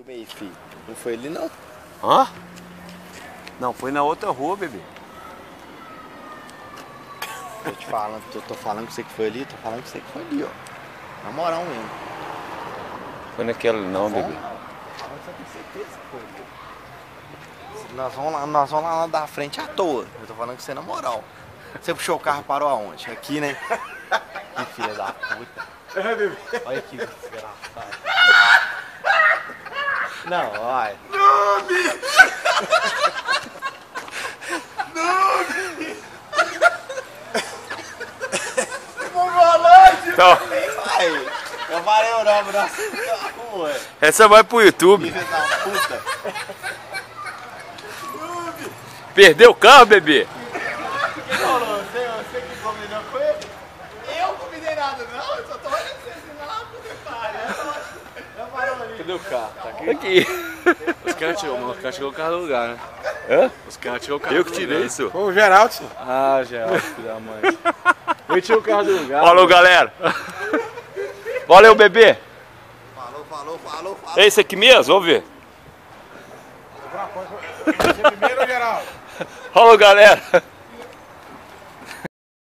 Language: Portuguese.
Do meio, filho. Não foi ali, não? Hã? Não, foi na outra rua, bebê. Tô te falando, tô falando com você que foi ali, tô falando com você que foi ali, ó. Na moral mesmo. Foi naquela não, Vamos? bebê. Tô falando que você tem certeza que foi ali. Nós vamos lá da frente à toa. Eu tô falando com você na moral. Você puxou o carro e parou aonde? Aqui, né? Que filha da puta. É, bebê. Olha que desgraçado. Não, olha. Então, Vai! Eu parei o nome da rua. essa vai pro YouTube. Filha da puta. Perdeu o carro, bebê? Você que combinou com ele? Eu não combinei nada, não. Eu só tô olhando pra você assim, lá pro detalhe. Já parou ali. Cadê o carro? Tá aqui? Aqui. Os caras tirou o carro do lugar, né? Hã? Os caras tirou o carro Eu do que lugar. tirei isso? Foi o Geraldo, senhor. Ah, Geraldo, filho da mãe. Eu tirei o carro do lugar. Falou, galera. Valeu, bebê. Falou. É esse aqui mesmo? Vamos ver. Você primeiro, Geraldo? Falou, galera.